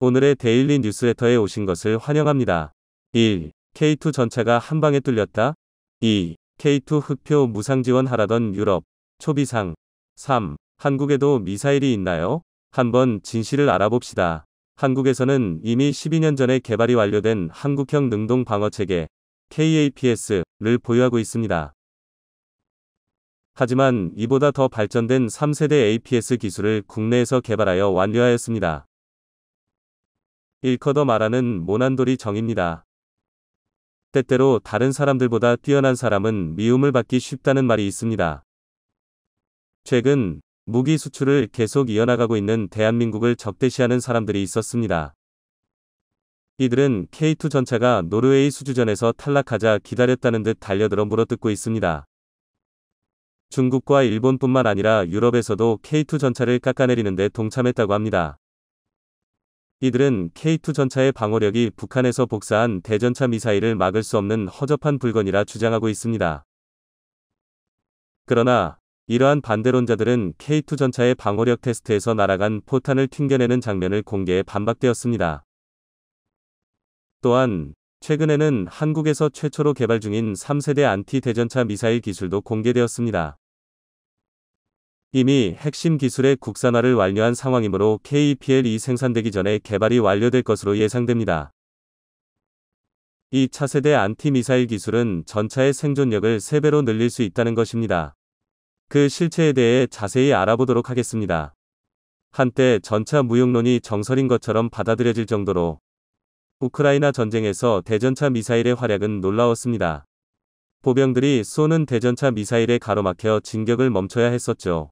오늘의 데일리 뉴스레터에 오신 것을 환영합니다. 1. K2 전차가 한방에 뚫렸다. 2. K2 흑표 무상 지원하라던 유럽. 초비상. 3. 한국에도 미사일이 있나요? 한번 진실을 알아봅시다. 한국에서는 이미 12년 전에 개발이 완료된 한국형 능동 방어체계 KAPS를 보유하고 있습니다. 하지만 이보다 더 발전된 3세대 APS 기술을 국내에서 개발하여 완료하였습니다. 일컬어 말하는 모난돌이 정입니다. 때때로 다른 사람들보다 뛰어난 사람은 미움을 받기 쉽다는 말이 있습니다. 최근 무기 수출을 계속 이어나가고 있는 대한민국을 적대시하는 사람들이 있었습니다. 이들은 K2 전차가 노르웨이 수주전에서 탈락하자 기다렸다는 듯 달려들어 물어뜯고 있습니다. 중국과 일본뿐만 아니라 유럽에서도 K2 전차를 깎아내리는 데 동참했다고 합니다. 이들은 K2 전차의 방어력이 북한에서 복사한 대전차 미사일을 막을 수 없는 허접한 불건이라 주장하고 있습니다. 그러나 이러한 반대론자들은 K2 전차의 방어력 테스트에서 날아간 포탄을 튕겨내는 장면을 공개해 반박되었습니다. 또한 최근에는 한국에서 최초로 개발 중인 3세대 안티 대전차 미사일 기술도 공개되었습니다. 이미 핵심 기술의 국산화를 완료한 상황이므로 KEPL-2 생산되기 전에 개발이 완료될 것으로 예상됩니다. 이 차세대 안티 미사일 기술은 전차의 생존력을 3배로 늘릴 수 있다는 것입니다. 그 실체에 대해 자세히 알아보도록 하겠습니다. 한때 전차 무용론이 정설인 것처럼 받아들여질 정도로 우크라이나 전쟁에서 대전차 미사일의 활약은 놀라웠습니다. 보병들이 쏘는 대전차 미사일에 가로막혀 진격을 멈춰야 했었죠.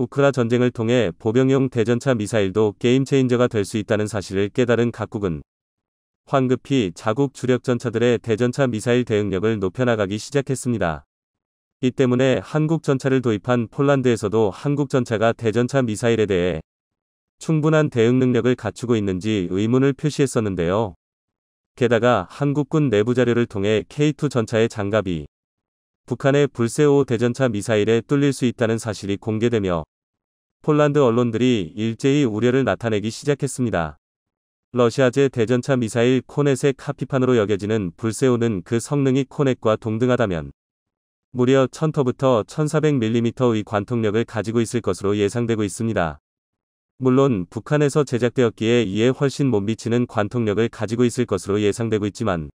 우크라 전쟁을 통해 보병용 대전차 미사일도 게임 체인저가 될 수 있다는 사실을 깨달은 각국은 황급히 자국 주력 전차들의 대전차 미사일 대응력을 높여나가기 시작했습니다. 이 때문에 한국 전차를 도입한 폴란드에서도 한국 전차가 대전차 미사일에 대해 충분한 대응 능력을 갖추고 있는지 의문을 표시했었는데요. 게다가 한국군 내부 자료를 통해 K2 전차의 장갑이 북한의 불세5 대전차 미사일에 뚫릴 수 있다는 사실이 공개되며 폴란드 언론들이 일제히 우려를 나타내기 시작했습니다. 러시아제 대전차 미사일 코넷의 카피판으로 여겨지는 불세5는 그 성능이 코넷과 동등하다면 무려 1000터부터 1400mm의 관통력을 가지고 있을 것으로 예상되고 있습니다. 물론 북한에서 제작되었기에 이에 훨씬 못 미치는 관통력을 가지고 있을 것으로 예상되고 있지만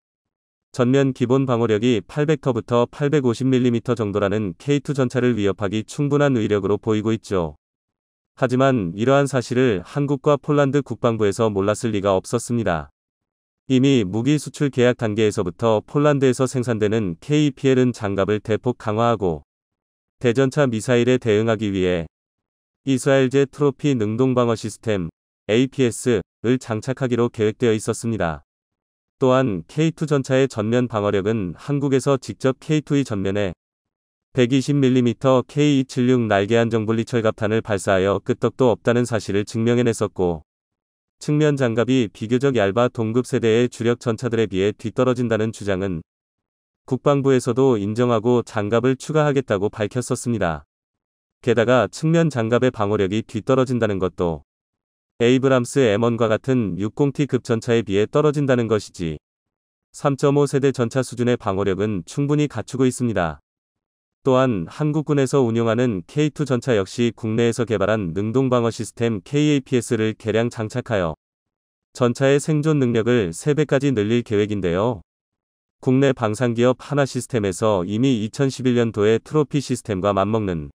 전면 기본 방어력이 800터부터 850mm 정도라는 K2 전차를 위협하기 충분한 위력으로 보이고 있죠. 하지만 이러한 사실을 한국과 폴란드 국방부에서 몰랐을 리가 없었습니다. 이미 무기 수출 계약 단계에서부터 폴란드에서 생산되는 KEPL은 장갑을 대폭 강화하고 대전차 미사일에 대응하기 위해 이스라엘제 트로피 능동방어 시스템 APS를 장착하기로 계획되어 있었습니다. 또한 K2 전차의 전면 방어력은 한국에서 직접 K2의 전면에 120mm K276 날개 안정분리 철갑탄을 발사하여 끄떡도 없다는 사실을 증명해냈었고 측면 장갑이 비교적 얇아 동급 세대의 주력 전차들에 비해 뒤떨어진다는 주장은 국방부에서도 인정하고 장갑을 추가하겠다고 밝혔었습니다. 게다가 측면 장갑의 방어력이 뒤떨어진다는 것도 에이브람스 M1과 같은 60T급 전차에 비해 떨어진다는 것이지 3.5세대 전차 수준의 방어력은 충분히 갖추고 있습니다. 또한 한국군에서 운용하는 K2 전차 역시 국내에서 개발한 능동방어 시스템 KAPS를 개량 장착하여 전차의 생존 능력을 3배까지 늘릴 계획인데요. 국내 방산기업 하나시스템에서 이미 2011년도에 트로피 시스템과 맞먹는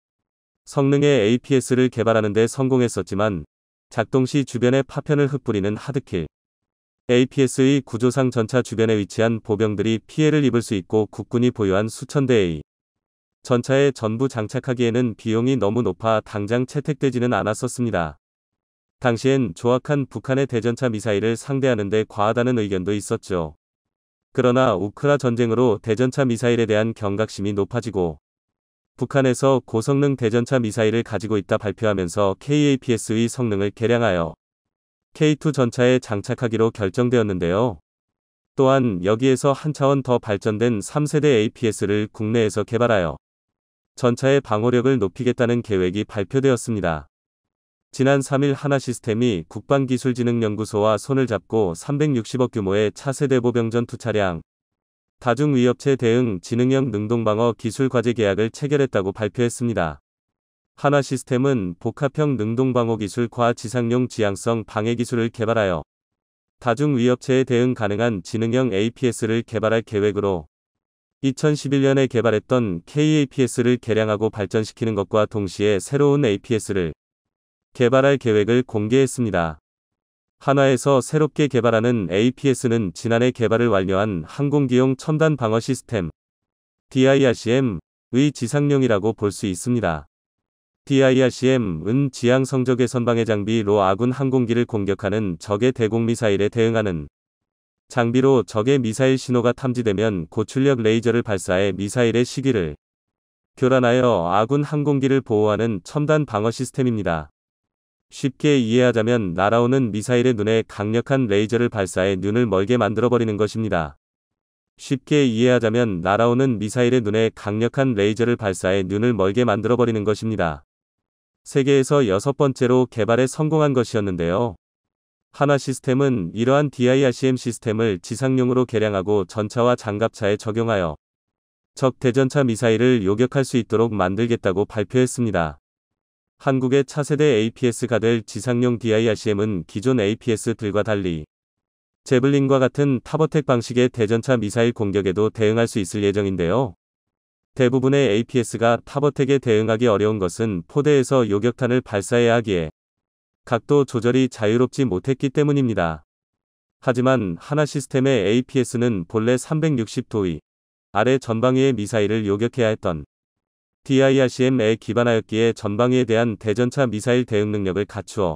성능의 APS를 개발하는 데 성공했었지만 작동 시 주변에 파편을 흩뿌리는 하드킬 APS의 구조상 전차 주변에 위치한 보병들이 피해를 입을 수 있고 국군이 보유한 수천 대의 전차에 전부 장착하기에는 비용이 너무 높아 당장 채택되지는 않았었습니다. 당시엔 조악한 북한의 대전차 미사일을 상대하는 데 과하다는 의견도 있었죠. 그러나 우크라 전쟁으로 대전차 미사일에 대한 경각심이 높아지고 북한에서 고성능 대전차 미사일을 가지고 있다 발표하면서 KAPS의 성능을 개량하여 K2 전차에 장착하기로 결정되었는데요. 또한 여기에서 한 차원 더 발전된 3세대 APS를 국내에서 개발하여 전차의 방어력을 높이겠다는 계획이 발표되었습니다. 지난 3일 하나시스템이 국방기술진흥연구소와 손을 잡고 360억 규모의 차세대 보병전 투차량 다중위협체 대응 지능형 능동방어 기술 과제 계약을 체결했다고 발표했습니다. 하나시스템은 복합형 능동방어 기술 과지상용 지향성 방해 기술을 개발하여 다중위협체에 대응 가능한 지능형 APS를 개발할 계획으로 2011년에 개발했던 KAPS를 개량하고 발전시키는 것과 동시에 새로운 APS를 개발할 계획을 공개했습니다. 한화에서 새롭게 개발하는 APS는 지난해 개발을 완료한 항공기용 첨단 방어 시스템 DIRCM의 지상용이라고 볼 수 있습니다. DIRCM은 지향 성적외 선방해 장비로 아군 항공기를 공격하는 적의 대공미사일에 대응하는 장비로 적의 미사일 신호가 탐지되면 고출력 레이저를 발사해 미사일의 시기를 교란하여 아군 항공기를 보호하는 첨단 방어 시스템입니다. 쉽게 이해하자면 날아오는 미사일의 눈에 강력한 레이저를 발사해 눈을 멀게 만들어버리는 것입니다. 쉽게 이해하자면 날아오는 미사일의 눈에 강력한 레이저를 발사해 눈을 멀게 만들어버리는 것입니다. 세계에서 6번째로 개발에 성공한 것이었는데요. 하나시스템은 이러한 DIRCM 시스템을 지상용으로 개량하고 전차와 장갑차에 적용하여 적 대전차 미사일을 요격할 수 있도록 만들겠다고 발표했습니다. 한국의 차세대 APS가 될 지상용 DIRCM은 기존 APS들과 달리 제블린과 같은 탑어택 방식의 대전차 미사일 공격에도 대응할 수 있을 예정인데요. 대부분의 APS가 탑어택에 대응하기 어려운 것은 포대에서 요격탄을 발사해야 하기에 각도 조절이 자유롭지 못했기 때문입니다. 하지만 하나시스템의 APS는 본래 360도 아래 전방위의 미사일을 요격해야 했던 DIRCM에 기반하였기에 전방위에 대한 대전차 미사일 대응 능력을 갖추어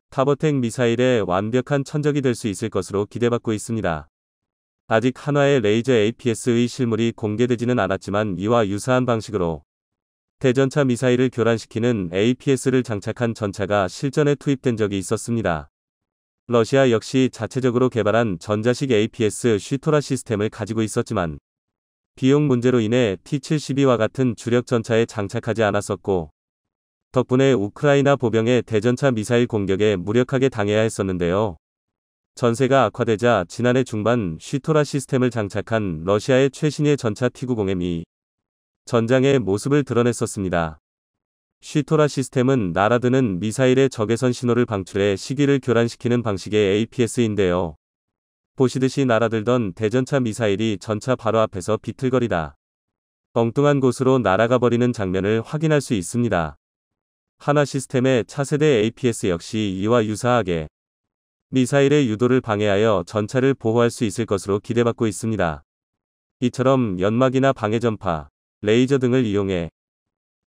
탑어택 미사일의 완벽한 천적이 될 수 있을 것으로 기대받고 있습니다. 아직 한화의 레이저 APS의 실물이 공개되지는 않았지만 이와 유사한 방식으로 대전차 미사일을 교란시키는 APS를 장착한 전차가 실전에 투입된 적이 있었습니다. 러시아 역시 자체적으로 개발한 전자식 APS 슈토라 시스템을 가지고 있었지만 비용 문제로 인해 T-72와 같은 주력 전차에 장착하지 않았었고 덕분에 우크라이나 보병의 대전차 미사일 공격에 무력하게 당해야 했었는데요. 전세가 악화되자 지난해 중반 슈토라 시스템을 장착한 러시아의 최신의 전차 T-90M이 전장의 모습을 드러냈었습니다. 슈토라 시스템은 날아드는 미사일의 적외선 신호를 방출해 시기를 교란시키는 방식의 APS인데요. 보시듯이 날아들던 대전차 미사일이 전차 바로 앞에서 비틀거리다 엉뚱한 곳으로 날아가 버리는 장면을 확인할 수 있습니다. 하나시스템의 차세대 APS 역시 이와 유사하게 미사일의 유도를 방해하여 전차를 보호할 수 있을 것으로 기대받고 있습니다. 이처럼 연막이나 방해전파, 레이저 등을 이용해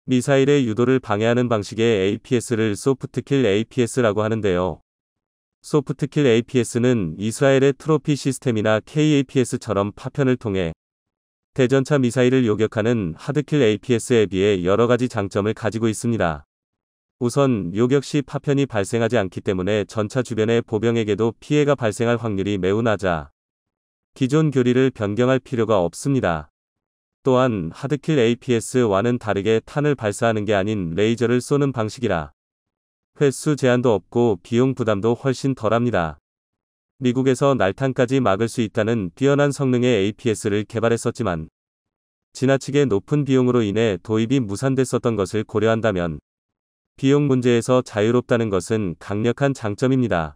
미사일의 유도를 방해하는 방식의 APS를 소프트킬 APS라고 하는데요. 소프트킬 APS는 이스라엘의 트로피 시스템이나 KAPS처럼 파편을 통해 대전차 미사일을 요격하는 하드킬 APS에 비해 여러 가지 장점을 가지고 있습니다. 우선 요격 시 파편이 발생하지 않기 때문에 전차 주변의 보병에게도 피해가 발생할 확률이 매우 낮아 기존 교리를 변경할 필요가 없습니다. 또한 하드킬 APS와는 다르게 탄을 발사하는 게 아닌 레이저를 쏘는 방식이라 횟수 제한도 없고 비용 부담도 훨씬 덜합니다. 미국에서 날탄까지 막을 수 있다는 뛰어난 성능의 APS를 개발했었지만 지나치게 높은 비용으로 인해 도입이 무산됐었던 것을 고려한다면 비용 문제에서 자유롭다는 것은 강력한 장점입니다.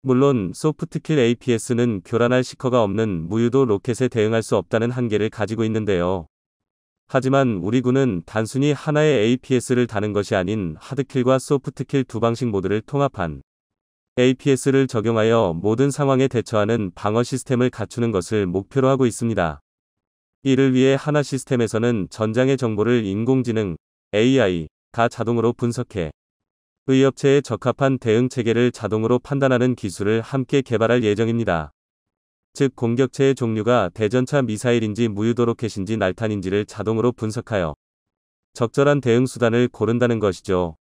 물론 소프트킬 APS는 교란할 시커가 없는 무유도 로켓에 대응할 수 없다는 한계를 가지고 있는데요. 하지만 우리 군은 단순히 하나의 APS를 다는 것이 아닌 하드킬과 소프트킬 두 방식 모두를 통합한 APS를 적용하여 모든 상황에 대처하는 방어 시스템을 갖추는 것을 목표로 하고 있습니다. 이를 위해 하나 시스템에서는 전장의 정보를 인공지능 AI가 자동으로 분석해 의업체에 적합한 대응 체계를 자동으로 판단하는 기술을 함께 개발할 예정입니다. 즉 공격체의 종류가 대전차 미사일인지 무유도 로켓인지 날탄인지를 자동으로 분석하여 적절한 대응 수단을 고른다는 것이죠.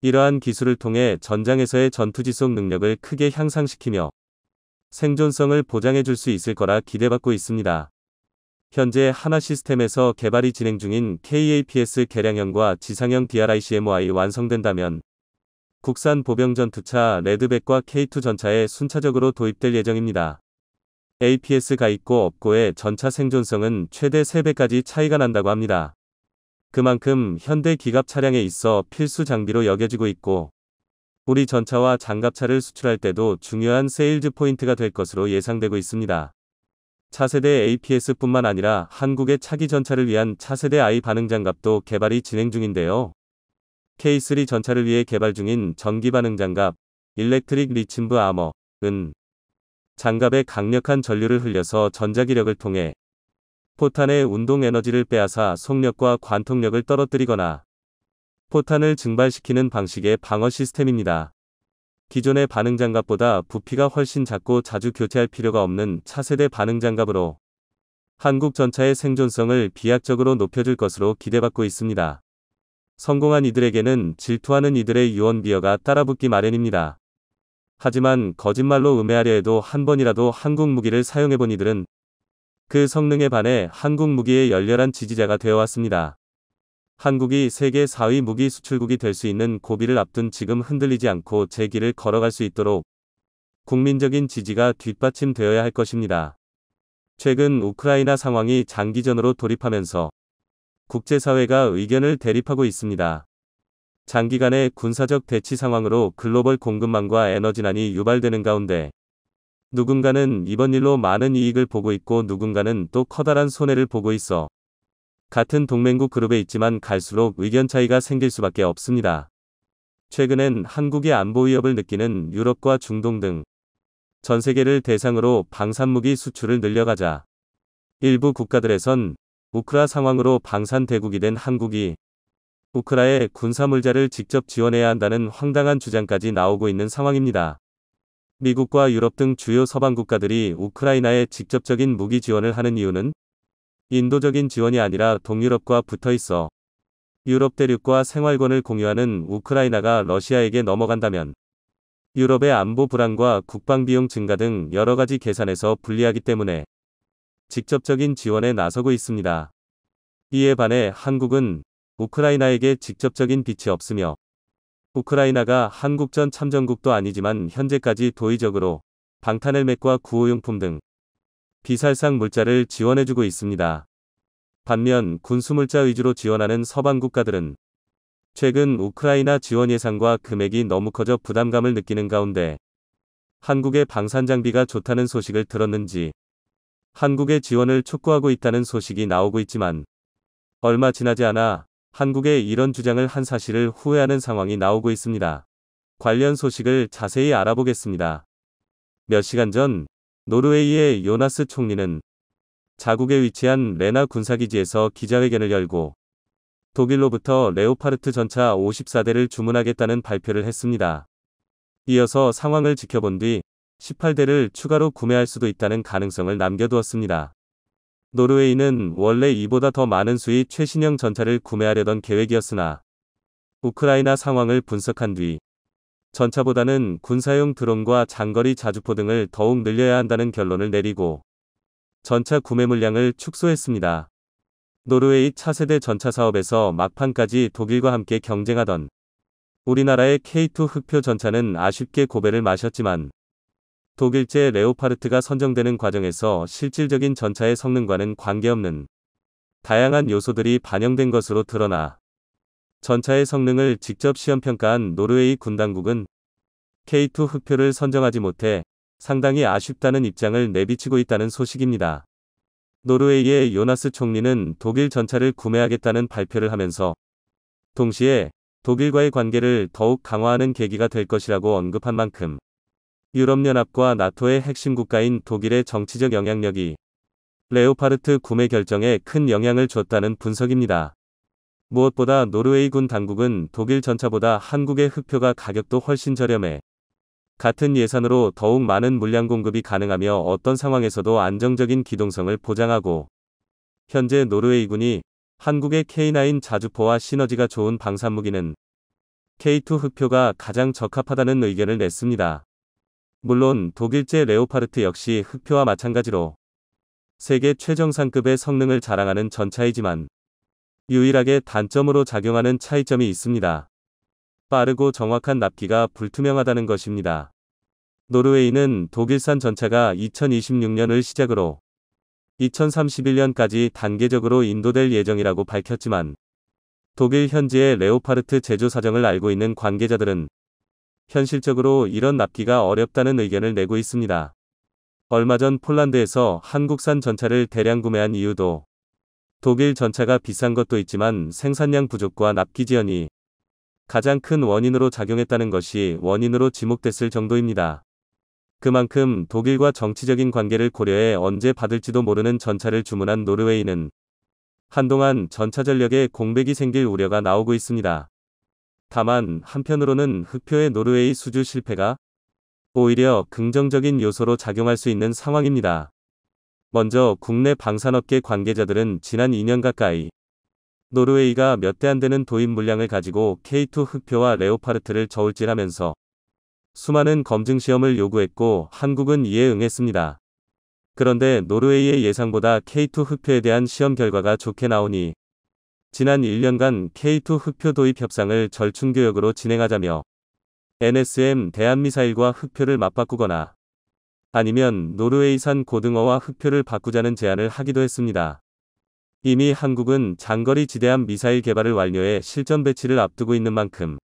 이러한 기술을 통해 전장에서의 전투지속 능력을 크게 향상시키며 생존성을 보장해 줄 수 있을 거라 기대받고 있습니다. 현재 하나 시스템에서 개발이 진행 중인 KAPS 개량형과 지상형 DRICM이 완성된다면 국산 보병 전투차 레드백과 K2 전차에 순차적으로 도입될 예정입니다. APS가 있고 없고의 전차 생존성은 최대 3배까지 차이가 난다고 합니다. 그만큼 현대 기갑 차량에 있어 필수 장비로 여겨지고 있고 우리 전차와 장갑차를 수출할 때도 중요한 세일즈 포인트가 될 것으로 예상되고 있습니다. 차세대 APS뿐만 아니라 한국의 차기 전차를 위한 차세대 I 반응 장갑도 개발이 진행 중인데요. K3 전차를 위해 개발 중인 전기 반응 장갑, 일렉트릭 리침브 아머은 장갑에 강력한 전류를 흘려서 전자기력을 통해 포탄의 운동 에너지를 빼앗아 속력과 관통력을 떨어뜨리거나 포탄을 증발시키는 방식의 방어 시스템입니다. 기존의 반응 장갑보다 부피가 훨씬 작고 자주 교체할 필요가 없는 차세대 반응 장갑으로 한국 전차의 생존성을 비약적으로 높여줄 것으로 기대받고 있습니다. 성공한 이들에게는 질투하는 이들의 유언비어가 따라붙기 마련입니다. 하지만 거짓말로 음해하려 해도 한 번이라도 한국 무기를 사용해본 이들은 그 성능에 반해 한국 무기의 열렬한 지지자가 되어왔습니다. 한국이 세계 4위 무기 수출국이 될 수 있는 고비를 앞둔 지금 흔들리지 않고 제 길을 걸어갈 수 있도록 국민적인 지지가 뒷받침되어야 할 것입니다. 최근 우크라이나 상황이 장기전으로 돌입하면서 국제사회가 의견을 대립하고 있습니다. 장기간의 군사적 대치 상황으로 글로벌 공급망과 에너지난이 유발되는 가운데 누군가는 이번 일로 많은 이익을 보고 있고 누군가는 또 커다란 손해를 보고 있어 같은 동맹국 그룹에 있지만 갈수록 의견 차이가 생길 수밖에 없습니다. 최근엔 한국의 안보 위협을 느끼는 유럽과 중동 등 전 세계를 대상으로 방산무기 수출을 늘려가자 일부 국가들에선 우크라 상황으로 방산 대국이 된 한국이 우크라의 군사물자를 직접 지원해야 한다는 황당한 주장까지 나오고 있는 상황입니다. 미국과 유럽 등 주요 서방 국가들이 우크라이나에 직접적인 무기 지원을 하는 이유는 인도적인 지원이 아니라 동유럽과 붙어 있어 유럽 대륙과 생활권을 공유하는 우크라이나가 러시아에게 넘어간다면 유럽의 안보 불안과 국방비용 증가 등 여러 가지 계산에서 불리하기 때문에 직접적인 지원에 나서고 있습니다. 이에 반해 한국은 우크라이나에게 직접적인 빚이 없으며 우크라이나가 한국전 참전국도 아니지만 현재까지 도의적으로 방탄헬멧과 구호용품 등 비살상 물자를 지원해주고 있습니다. 반면 군수물자 위주로 지원하는 서방 국가들은 최근 우크라이나 지원 예산과 금액이 너무 커져 부담감을 느끼는 가운데 한국의 방산장비가 좋다는 소식을 들었는지 한국의 지원을 촉구하고 있다는 소식이 나오고 있지만 얼마 지나지 않아 한국의 이런 주장을 한 사실을 후회하는 상황이 나오고 있습니다. 관련 소식을 자세히 알아보겠습니다. 몇 시간 전 노르웨이의 요나스 총리는 자국에 위치한 레나 군사기지에서 기자회견을 열고 독일로부터 레오파르트 전차 54대를 주문하겠다는 발표를 했습니다. 이어서 상황을 지켜본 뒤 18대를 추가로 구매할 수도 있다는 가능성을 남겨두었습니다. 노르웨이는 원래 이보다 더 많은 수의 최신형 전차를 구매하려던 계획이었으나 우크라이나 상황을 분석한 뒤 전차보다는 군사용 드론과 장거리 자주포 등을 더욱 늘려야 한다는 결론을 내리고 전차 구매 물량을 축소했습니다. 노르웨이 차세대 전차 사업에서 막판까지 독일과 함께 경쟁하던 우리나라의 K2 흑표 전차는 아쉽게 고배를 마셨지만 독일제 레오파르트가 선정되는 과정에서 실질적인 전차의 성능과는 관계없는 다양한 요소들이 반영된 것으로 드러나 전차의 성능을 직접 시험평가한 노르웨이 군당국은 K2 흑표를 선정하지 못해 상당히 아쉽다는 입장을 내비치고 있다는 소식입니다. 노르웨이의 요나스 총리는 독일 전차를 구매하겠다는 발표를 하면서 동시에 독일과의 관계를 더욱 강화하는 계기가 될 것이라고 언급한 만큼 유럽연합과 나토의 핵심 국가인 독일의 정치적 영향력이 레오파르트 구매 결정에 큰 영향을 줬다는 분석입니다. 무엇보다 노르웨이군 당국은 독일 전차보다 한국의 흑표가 가격도 훨씬 저렴해 같은 예산으로 더욱 많은 물량 공급이 가능하며 어떤 상황에서도 안정적인 기동성을 보장하고 현재 노르웨이군이 한국의 K9 자주포와 시너지가 좋은 방산무기는 K2 흑표가 가장 적합하다는 의견을 냈습니다. 물론 독일제 레오파르트 역시 흑표와 마찬가지로 세계 최정상급의 성능을 자랑하는 전차이지만 유일하게 단점으로 작용하는 차이점이 있습니다. 빠르고 정확한 납기가 불투명하다는 것입니다. 노르웨이는 독일산 전차가 2026년을 시작으로 2031년까지 단계적으로 인도될 예정이라고 밝혔지만 독일 현지의 레오파르트 제조 사정을 알고 있는 관계자들은 현실적으로 이런 납기가 어렵다는 의견을 내고 있습니다. 얼마 전 폴란드에서 한국산 전차를 대량 구매한 이유도 독일 전차가 비싼 것도 있지만 생산량 부족과 납기 지연이 가장 큰 원인으로 작용했다는 것이 원인으로 지목됐을 정도입니다. 그만큼 독일과 정치적인 관계를 고려해 언제 받을지도 모르는 전차를 주문한 노르웨이는 한동안 전차 전력에 공백이 생길 우려가 나오고 있습니다. 다만 한편으로는 흑표의 노르웨이 수주 실패가 오히려 긍정적인 요소로 작용할 수 있는 상황입니다. 먼저 국내 방산업계 관계자들은 지난 2년 가까이 노르웨이가 몇 대 안 되는 도입 물량을 가지고 K2 흑표와 레오파르트를 저울질하면서 수많은 검증 시험을 요구했고 한국은 이에 응했습니다. 그런데 노르웨이의 예상보다 K2 흑표에 대한 시험 결과가 좋게 나오니 지난 1년간 K2 흑표 도입 협상을 절충교역으로 진행하자며 NSM 대한미사일과 흑표를 맞바꾸거나 아니면 노르웨이산 고등어와 흑표를 바꾸자는 제안을 하기도 했습니다. 이미 한국은 장거리 지대함 미사일 개발을 완료해 실전 배치를 앞두고 있는 만큼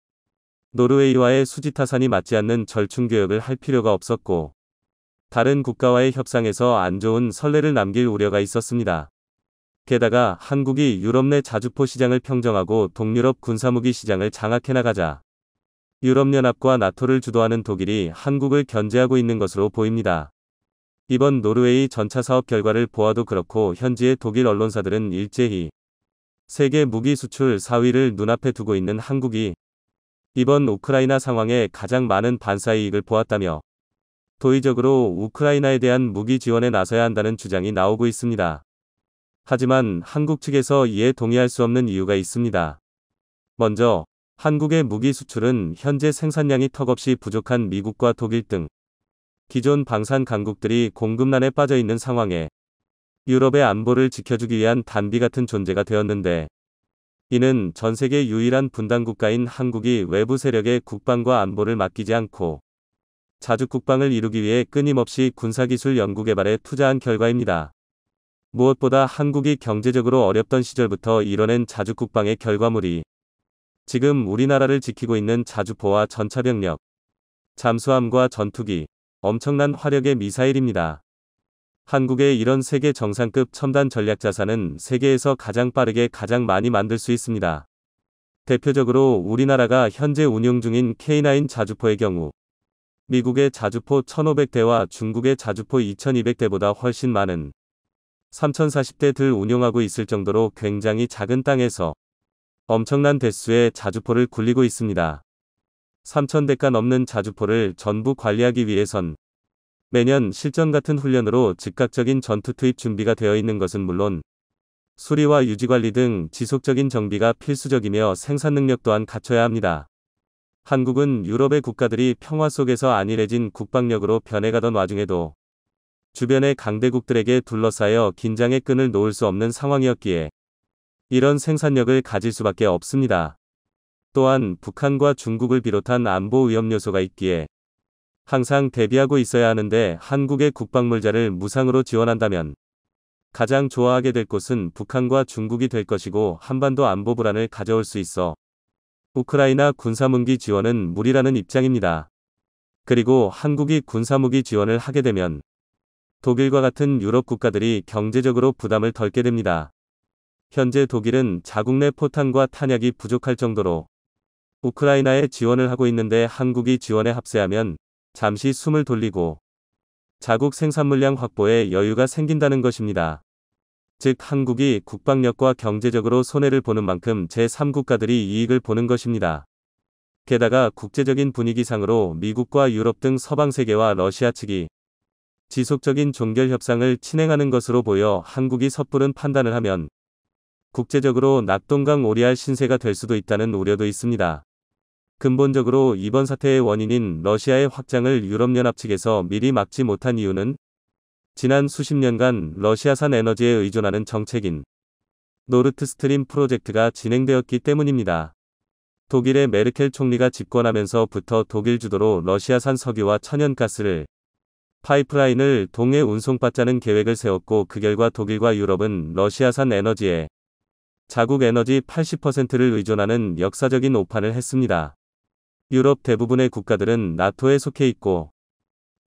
노르웨이와의 수지타산이 맞지 않는 절충교역을 할 필요가 없었고 다른 국가와의 협상에서 안 좋은 선례를 남길 우려가 있었습니다. 게다가 한국이 유럽 내 자주포 시장을 평정하고 동유럽 군사무기 시장을 장악해 나가자 유럽연합과 나토를 주도하는 독일이 한국을 견제하고 있는 것으로 보입니다. 이번 노르웨이 전차 사업 결과를 보아도 그렇고 현지의 독일 언론사들은 일제히 세계 무기 수출 4위를 눈앞에 두고 있는 한국이 이번 우크라이나 상황에 가장 많은 반사이익을 보았다며 도의적으로 우크라이나에 대한 무기 지원에 나서야 한다는 주장이 나오고 있습니다. 하지만 한국 측에서 이에 동의할 수 없는 이유가 있습니다. 먼저 한국의 무기 수출은 현재 생산량이 턱없이 부족한 미국과 독일 등 기존 방산 강국들이 공급난에 빠져 있는 상황에 유럽의 안보를 지켜주기 위한 단비 같은 존재가 되었는데 이는 전 세계 유일한 분단 국가인 한국이 외부 세력의 국방과 안보를 맡기지 않고 자주 국방을 이루기 위해 끊임없이 군사기술 연구개발에 투자한 결과입니다. 무엇보다 한국이 경제적으로 어렵던 시절부터 이뤄낸 자주 국방의 결과물이 지금 우리나라를 지키고 있는 자주포와 전차병력, 잠수함과 전투기, 엄청난 화력의 미사일입니다. 한국의 이런 세계 정상급 첨단 전략 자산은 세계에서 가장 빠르게 가장 많이 만들 수 있습니다. 대표적으로 우리나라가 현재 운용 중인 K9 자주포의 경우 미국의 자주포 1500대와 중국의 자주포 2200대보다 훨씬 많은 3040대를 운용하고 있을 정도로 굉장히 작은 땅에서 엄청난 대수의 자주포를 굴리고 있습니다. 3000대가 넘는 자주포를 전부 관리하기 위해선 매년 실전 같은 훈련으로 즉각적인 전투 투입 준비가 되어 있는 것은 물론 수리와 유지관리 등 지속적인 정비가 필수적이며 생산 능력 또한 갖춰야 합니다. 한국은 유럽의 국가들이 평화 속에서 안일해진 국방력으로 변해가던 와중에도 주변의 강대국들에게 둘러싸여 긴장의 끈을 놓을 수 없는 상황이었기에 이런 생산력을 가질 수밖에 없습니다. 또한 북한과 중국을 비롯한 안보 위험 요소가 있기에 항상 대비하고 있어야 하는데 한국의 국방물자를 무상으로 지원한다면 가장 좋아하게 될 곳은 북한과 중국이 될 것이고 한반도 안보 불안을 가져올 수 있어 우크라이나 군사무기 지원은 무리라는 입장입니다. 그리고 한국이 군사무기 지원을 하게 되면 독일과 같은 유럽 국가들이 경제적으로 부담을 덜게 됩니다. 현재 독일은 자국 내 포탄과 탄약이 부족할 정도로 우크라이나에 지원을 하고 있는데 한국이 지원에 합세하면 잠시 숨을 돌리고 자국 생산 물량 확보에 여유가 생긴다는 것입니다. 즉 한국이 국방력과 경제적으로 손해를 보는 만큼 제3국가들이 이익을 보는 것입니다. 게다가 국제적인 분위기상으로 미국과 유럽 등 서방 세계와 러시아 측이 지속적인 종결 협상을 진행하는 것으로 보여 한국이 섣부른 판단을 하면 국제적으로 낙동강 오리알 신세가 될 수도 있다는 우려도 있습니다. 근본적으로 이번 사태의 원인인 러시아의 확장을 유럽연합 측에서 미리 막지 못한 이유는 지난 수십 년간 러시아산 에너지에 의존하는 정책인 노르트스트림 프로젝트가 진행되었기 때문입니다. 독일의 메르켈 총리가 집권하면서부터 독일 주도로 러시아산 석유와 천연가스를 파이프라인을 동해 운송받자는 계획을 세웠고 그 결과 독일과 유럽은 러시아산 에너지에 자국 에너지 80%를 의존하는 역사적인 오판을 했습니다. 유럽 대부분의 국가들은 나토에 속해 있고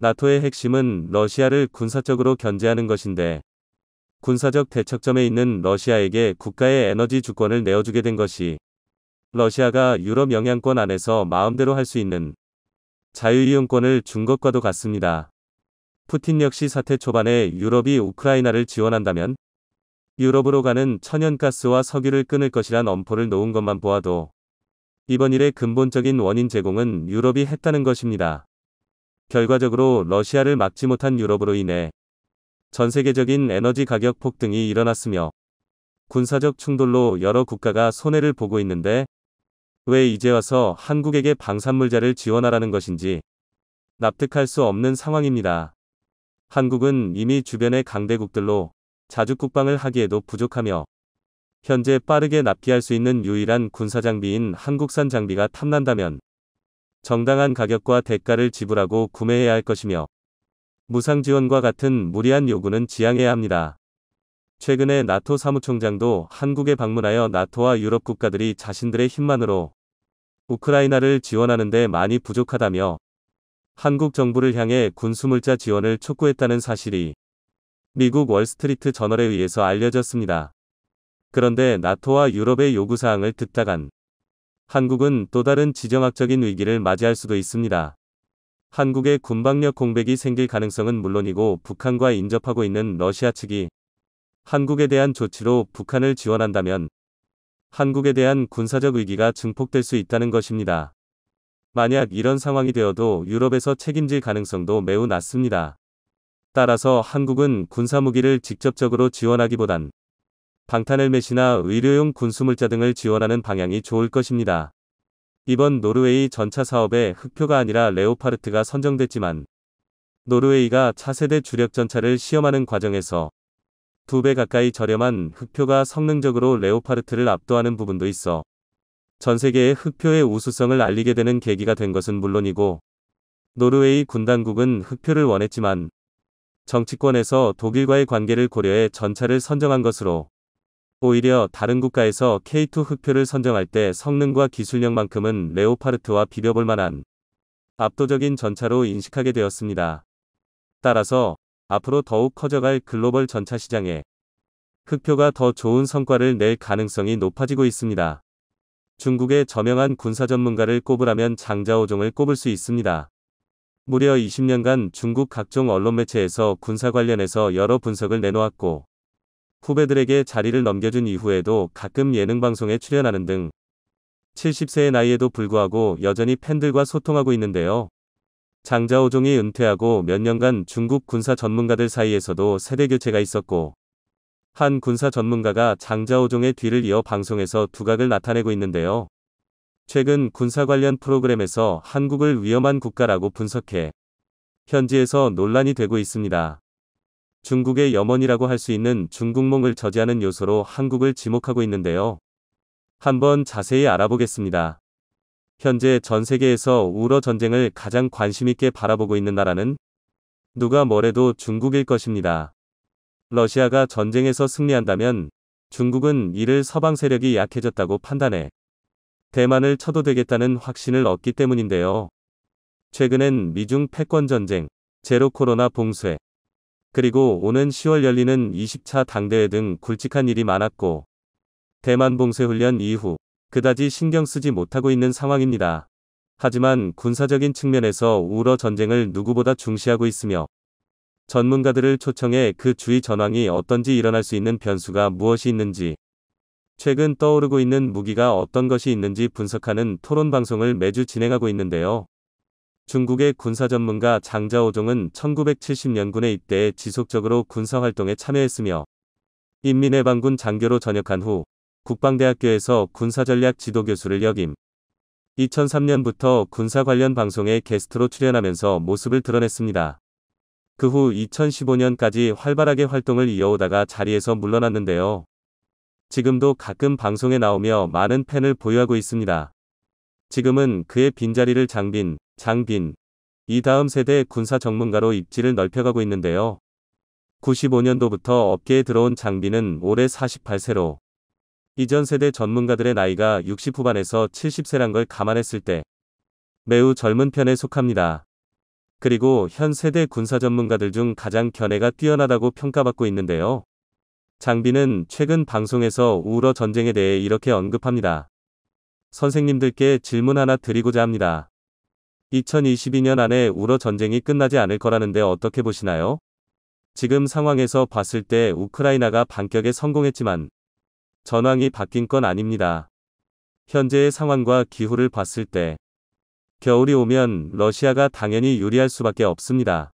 나토의 핵심은 러시아를 군사적으로 견제하는 것인데 군사적 대척점에 있는 러시아에게 국가의 에너지 주권을 내어주게 된 것이 러시아가 유럽 영향권 안에서 마음대로 할 수 있는 자유이용권을 준 것과도 같습니다. 푸틴 역시 사태 초반에 유럽이 우크라이나를 지원한다면 유럽으로 가는 천연가스와 석유를 끊을 것이란 엄포를 놓은 것만 보아도 이번 일의 근본적인 원인 제공은 유럽이 했다는 것입니다. 결과적으로 러시아를 막지 못한 유럽으로 인해 전 세계적인 에너지 가격 폭등이 일어났으며 군사적 충돌로 여러 국가가 손해를 보고 있는데 왜 이제 와서 한국에게 방산물자를 지원하라는 것인지 납득할 수 없는 상황입니다. 한국은 이미 주변의 강대국들로 자주 국방을 하기에도 부족하며 현재 빠르게 납기할 수 있는 유일한 군사장비인 한국산 장비가 탐난다면 정당한 가격과 대가를 지불하고 구매해야 할 것이며 무상지원과 같은 무리한 요구는 지양해야 합니다. 최근에 나토 사무총장도 한국에 방문하여 나토와 유럽 국가들이 자신들의 힘만으로 우크라이나를 지원하는 데 많이 부족하다며 한국 정부를 향해 군수물자 지원을 촉구했다는 사실이 미국 월스트리트 저널에 의해서 알려졌습니다. 그런데 나토와 유럽의 요구사항을 듣다간 한국은 또 다른 지정학적인 위기를 맞이할 수도 있습니다. 한국의 군방력 공백이 생길 가능성은 물론이고 북한과 인접하고 있는 러시아 측이 한국에 대한 조치로 북한을 지원한다면 한국에 대한 군사적 위기가 증폭될 수 있다는 것입니다. 만약 이런 상황이 되어도 유럽에서 책임질 가능성도 매우 낮습니다. 따라서 한국은 군사무기를 직접적으로 지원하기보단 방탄헬멧이나 의료용 군수물자 등을 지원하는 방향이 좋을 것입니다. 이번 노르웨이 전차 사업에 흑표가 아니라 레오파르트가 선정됐지만 노르웨이가 차세대 주력 전차를 시험하는 과정에서 2배 가까이 저렴한 흑표가 성능적으로 레오파르트를 압도하는 부분도 있어 전 세계의 흑표의 우수성을 알리게 되는 계기가 된 것은 물론이고 노르웨이 군당국은 흑표를 원했지만 정치권에서 독일과의 관계를 고려해 전차를 선정한 것으로 오히려 다른 국가에서 K2 흑표를 선정할 때 성능과 기술력만큼은 레오파르트와 비벼볼 만한 압도적인 전차로 인식하게 되었습니다. 따라서 앞으로 더욱 커져갈 글로벌 전차 시장에 흑표가 더 좋은 성과를 낼 가능성이 높아지고 있습니다. 중국의 저명한 군사 전문가를 꼽으라면 장자오종을 꼽을 수 있습니다. 무려 20년간 중국 각종 언론 매체에서 군사 관련해서 여러 분석을 내놓았고 후배들에게 자리를 넘겨준 이후에도 가끔 예능 방송에 출연하는 등 70세의 나이에도 불구하고 여전히 팬들과 소통하고 있는데요. 장자오종이 은퇴하고 몇 년간 중국 군사 전문가들 사이에서도 세대 교체가 있었고 한 군사 전문가가 장자오종의 뒤를 이어 방송에서 두각을 나타내고 있는데요. 최근 군사 관련 프로그램에서 한국을 위험한 국가라고 분석해 현지에서 논란이 되고 있습니다. 중국의 염원이라고 할 수 있는 중국몽을 저지하는 요소로 한국을 지목하고 있는데요. 한번 자세히 알아보겠습니다. 현재 전 세계에서 우러 전쟁을 가장 관심있게 바라보고 있는 나라는 누가 뭐래도 중국일 것입니다. 러시아가 전쟁에서 승리한다면 중국은 이를 서방 세력이 약해졌다고 판단해 대만을 쳐도 되겠다는 확신을 얻기 때문인데요. 최근엔 미중 패권 전쟁, 제로 코로나 봉쇄, 그리고 오는 10월 열리는 20차 당대회 등 굵직한 일이 많았고 대만 봉쇄 훈련 이후 그다지 신경 쓰지 못하고 있는 상황입니다. 하지만 군사적인 측면에서 우러 전쟁을 누구보다 중시하고 있으며 전문가들을 초청해 그 주의 전황이 어떤지 일어날 수 있는 변수가 무엇이 있는지 최근 떠오르고 있는 무기가 어떤 것이 있는지 분석하는 토론 방송을 매주 진행하고 있는데요. 중국의 군사 전문가 장자오종은 1970년 군에 입대해 지속적으로 군사활동에 참여했으며 인민해방군 장교로 전역한 후 국방대학교에서 군사전략 지도교수를 역임. 2003년부터 군사 관련 방송에 게스트로 출연하면서 모습을 드러냈습니다. 그 후 2015년까지 활발하게 활동을 이어오다가 자리에서 물러났는데요. 지금도 가끔 방송에 나오며 많은 팬을 보유하고 있습니다. 지금은 그의 빈자리를 장빈, 이 다음 세대 군사 전문가로 입지를 넓혀가고 있는데요. 95년도부터 업계에 들어온 장빈은 올해 48세로 이전 세대 전문가들의 나이가 60 후반에서 70세란 걸 감안했을 때 매우 젊은 편에 속합니다. 그리고 현 세대 군사 전문가들 중 가장 견해가 뛰어나다고 평가받고 있는데요. 장빈은 최근 방송에서 우러 전쟁에 대해 이렇게 언급합니다. 선생님들께 질문 하나 드리고자 합니다. 2022년 안에 우러 전쟁이 끝나지 않을 거라는데 어떻게 보시나요? 지금 상황에서 봤을 때 우크라이나가 반격에 성공했지만 전황이 바뀐 건 아닙니다. 현재의 상황과 기후를 봤을 때 겨울이 오면 러시아가 당연히 유리할 수밖에 없습니다.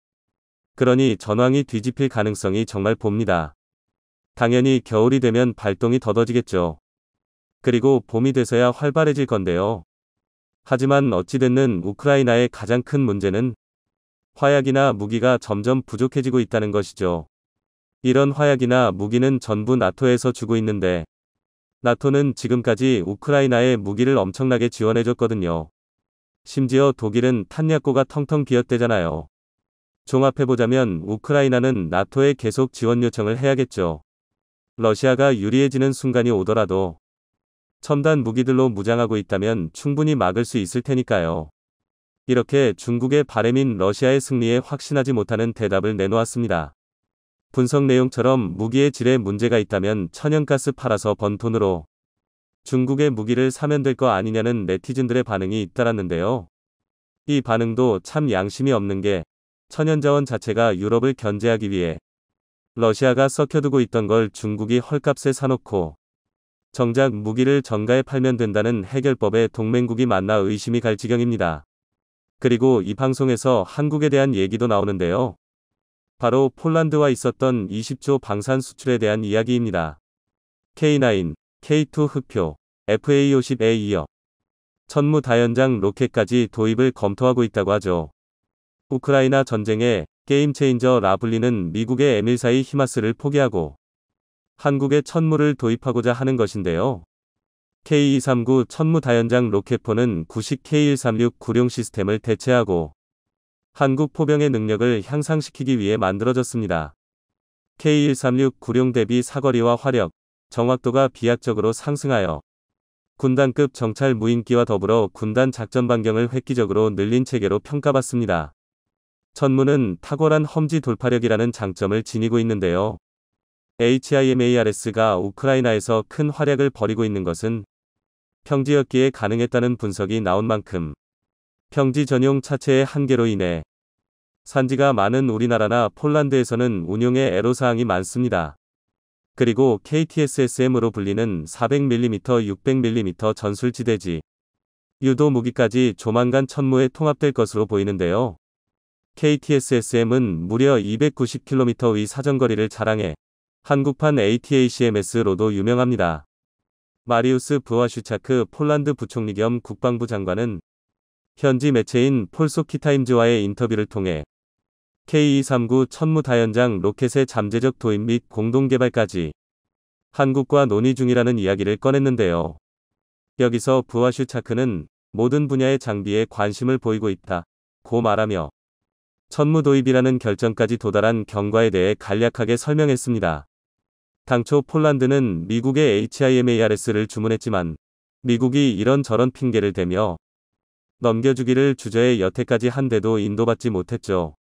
그러니 전황이 뒤집힐 가능성이 정말 봅니다. 당연히 겨울이 되면 발동이 더뎌지겠죠. 그리고 봄이 돼서야 활발해질 건데요. 하지만 어찌됐든 우크라이나의 가장 큰 문제는 화약이나 무기가 점점 부족해지고 있다는 것이죠. 이런 화약이나 무기는 전부 나토에서 주고 있는데 나토는 지금까지 우크라이나에 무기를 엄청나게 지원해줬거든요. 심지어 독일은 탄약고가 텅텅 비었대잖아요. 종합해보자면 우크라이나는 나토에 계속 지원 요청을 해야겠죠. 러시아가 유리해지는 순간이 오더라도 첨단 무기들로 무장하고 있다면 충분히 막을 수 있을 테니까요. 이렇게 중국의 바램인 러시아의 승리에 확신하지 못하는 대답을 내놓았습니다. 분석 내용처럼 무기의 질에 문제가 있다면 천연가스 팔아서 번 돈으로 중국의 무기를 사면 될 거 아니냐는 네티즌들의 반응이 잇따랐는데요. 이 반응도 참 양심이 없는 게 천연자원 자체가 유럽을 견제하기 위해 러시아가 썩혀두고 있던 걸 중국이 헐값에 사놓고 정작 무기를 정가에 팔면 된다는 해결법에 동맹국이 맞나 의심이 갈 지경입니다. 그리고 이 방송에서 한국에 대한 얘기도 나오는데요. 바로 폴란드와 있었던 20조 방산 수출에 대한 이야기입니다. K9, K2 흑표, FA-50에 이어 천무 다연장 로켓까지 도입을 검토하고 있다고 하죠. 우크라이나 전쟁에 게임 체인저라 불리는 미국의 M14 히마스를 포기하고 한국에 천무를 도입하고자 하는 것인데요. K239 천무 다연장 로켓포는 구식 K136 구룡 시스템을 대체하고 한국 포병의 능력을 향상시키기 위해 만들어졌습니다. K136 구룡 대비 사거리와 화력, 정확도가 비약적으로 상승하여 군단급 정찰 무인기와 더불어 군단 작전 반경을 획기적으로 늘린 체계로 평가받습니다. 천무는 탁월한 험지 돌파력이라는 장점을 지니고 있는데요. HIMARS가 우크라이나에서 큰 활약을 벌이고 있는 것은 평지였기에 가능했다는 분석이 나온 만큼 평지 전용 차체의 한계로 인해 산지가 많은 우리나라나 폴란드에서는 운용에 애로사항이 많습니다. 그리고 KTSSM으로 불리는 400mm, 600mm 전술지대지 유도 무기까지 조만간 천무에 통합될 것으로 보이는데요. KTSSM은 무려 290km의 사정거리를 자랑해 한국판 ATACMS로도 유명합니다. 마리우스 부와슈차크 폴란드 부총리 겸 국방부 장관은 현지 매체인 폴소키타임즈와의 인터뷰를 통해 K239 천무 다연장 로켓의 잠재적 도입 및 공동개발까지 한국과 논의 중이라는 이야기를 꺼냈는데요. 여기서 부와슈차크는 모든 분야의 장비에 관심을 보이고 있다고 말하며 천무 도입이라는 결정까지 도달한 경과에 대해 간략하게 설명했습니다. 당초 폴란드는 미국의 HIMARS를 주문했지만 미국이 이런저런 핑계를 대며 넘겨주기를 주저해 여태까지 한 대도 인도받지 못했죠.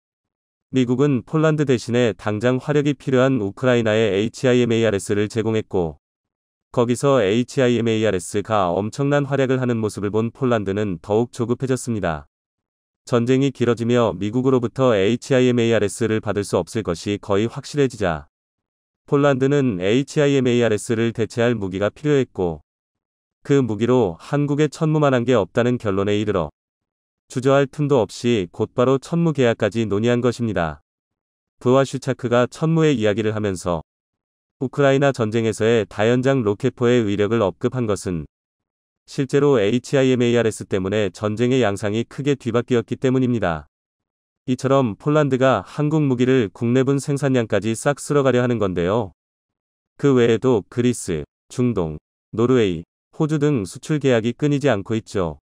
미국은 폴란드 대신에 당장 화력이 필요한 우크라이나에 HIMARS를 제공했고 거기서 HIMARS가 엄청난 활약을 하는 모습을 본 폴란드는 더욱 조급해졌습니다. 전쟁이 길어지며 미국으로부터 HIMARS를 받을 수 없을 것이 거의 확실해지자 폴란드는 HIMARS를 대체할 무기가 필요했고 그 무기로 한국에 천무만한 게 없다는 결론에 이르러 주저할 틈도 없이 곧바로 천무 계약까지 논의한 것입니다. 부와슈차크가 천무의 이야기를 하면서 우크라이나 전쟁에서의 다연장 로켓포의 위력을 업급한 것은 실제로 HIMARS 때문에 전쟁의 양상이 크게 뒤바뀌었기 때문입니다. 이처럼 폴란드가 한국 무기를 국내분 생산량까지 싹 쓸어가려 하는 건데요. 그 외에도 그리스, 중동, 노르웨이, 호주 등 수출 계약이 끊이지 않고 있죠.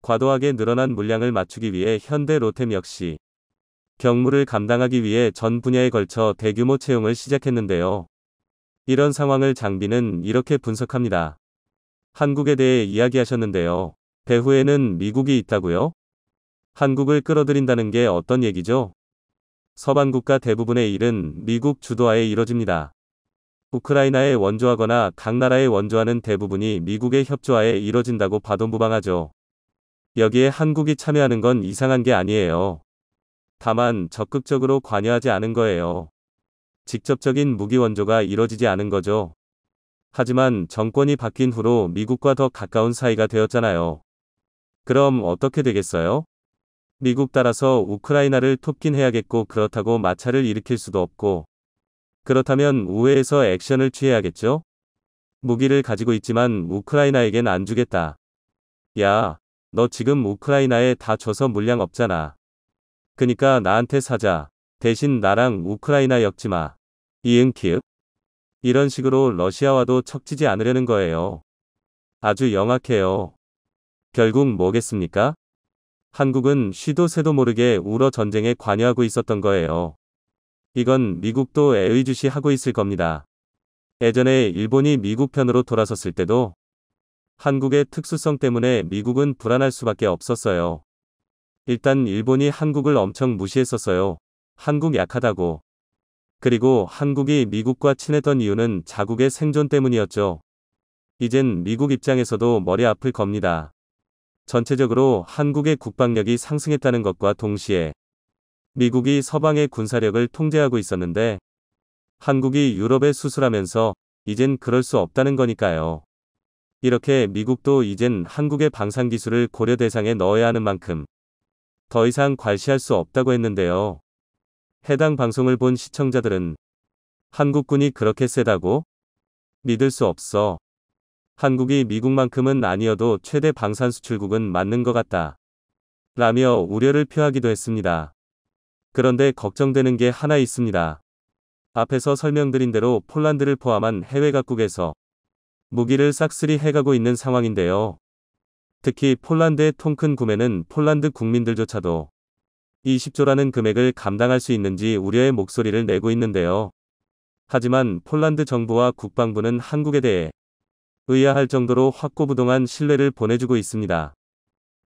과도하게 늘어난 물량을 맞추기 위해 현대 로템 역시 경무를 감당하기 위해 전 분야에 걸쳐 대규모 채용을 시작했는데요. 이런 상황을 장비는 이렇게 분석합니다. 한국에 대해 이야기하셨는데요. 배후에는 미국이 있다고요? 한국을 끌어들인다는 게 어떤 얘기죠? 서방 국가 대부분의 일은 미국 주도하에 이뤄집니다. 우크라이나에 원조하거나 각 나라에 원조하는 대부분이 미국의 협조하에 이뤄진다고 봐도 무방하죠. 여기에 한국이 참여하는 건 이상한 게 아니에요. 다만 적극적으로 관여하지 않은 거예요. 직접적인 무기 원조가 이뤄지지 않은 거죠. 하지만 정권이 바뀐 후로 미국과 더 가까운 사이가 되었잖아요. 그럼 어떻게 되겠어요? 미국 따라서 우크라이나를 돕긴 해야겠고 그렇다고 마찰을 일으킬 수도 없고 그렇다면 우회에서 액션을 취해야겠죠? 무기를 가지고 있지만 우크라이나에겐 안 주겠다. 야, 너 지금 우크라이나에 다 줘서 물량 없잖아. 그니까 나한테 사자. 대신 나랑 우크라이나 엮지 마. 이응키읔. 이런 식으로 러시아와도 척지지 않으려는 거예요. 아주 영악해요. 결국 뭐겠습니까? 한국은 쉬도 새도 모르게 우러 전쟁에 관여하고 있었던 거예요. 이건 미국도 애의주시하고 있을 겁니다. 예전에 일본이 미국 편으로 돌아섰을 때도 한국의 특수성 때문에 미국은 불안할 수밖에 없었어요. 일단 일본이 한국을 엄청 무시했었어요. 한국 약하다고. 그리고 한국이 미국과 친했던 이유는 자국의 생존 때문이었죠. 이젠 미국 입장에서도 머리 아플 겁니다. 전체적으로 한국의 국방력이 상승했다는 것과 동시에 미국이 서방의 군사력을 통제하고 있었는데 한국이 유럽에 수술하면서 이젠 그럴 수 없다는 거니까요. 이렇게 미국도 이젠 한국의 방산기술을 고려 대상에 넣어야 하는 만큼 더 이상 괄시할 수 없다고 했는데요. 해당 방송을 본 시청자들은 한국군이 그렇게 세다고? 믿을 수 없어. 한국이 미국만큼은 아니어도 최대 방산 수출국은 맞는 것 같다. 라며 우려를 표하기도 했습니다. 그런데 걱정되는 게 하나 있습니다. 앞에서 설명드린 대로 폴란드를 포함한 해외 각국에서 무기를 싹쓸이 해가고 있는 상황인데요. 특히 폴란드의 통큰 구매는 폴란드 국민들조차도 20조라는 금액을 감당할 수 있는지 우려의 목소리를 내고 있는데요. 하지만 폴란드 정부와 국방부는 한국에 대해 의아할 정도로 확고부동한 신뢰를 보내주고 있습니다.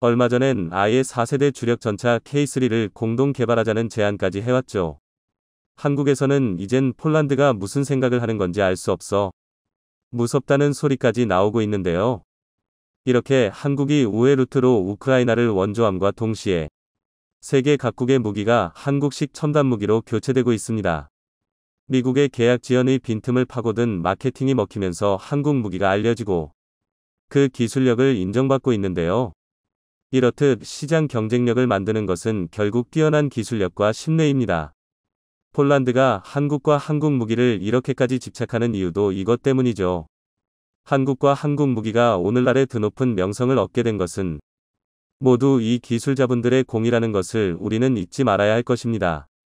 얼마 전엔 아예 4세대 주력 전차 K3를 공동 개발하자는 제안까지 해왔죠. 한국에서는 이젠 폴란드가 무슨 생각을 하는 건지 알 수 없어 무섭다는 소리까지 나오고 있는데요. 이렇게 한국이 우회 루트로 우크라이나를 원조함과 동시에 세계 각국의 무기가 한국식 첨단 무기로 교체되고 있습니다. 미국의 계약 지연의 빈틈을 파고든 마케팅이 먹히면서 한국 무기가 알려지고 그 기술력을 인정받고 있는데요. 이렇듯 시장 경쟁력을 만드는 것은 결국 뛰어난 기술력과 신뢰입니다. 폴란드가 한국과 한국 무기를 이렇게까지 집착하는 이유도 이것 때문이죠. 한국과 한국 무기가 오늘날의 드높은 명성을 얻게 된 것은 모두 이 기술자분들의 공이라는 것을 우리는 잊지 말아야 할 것입니다.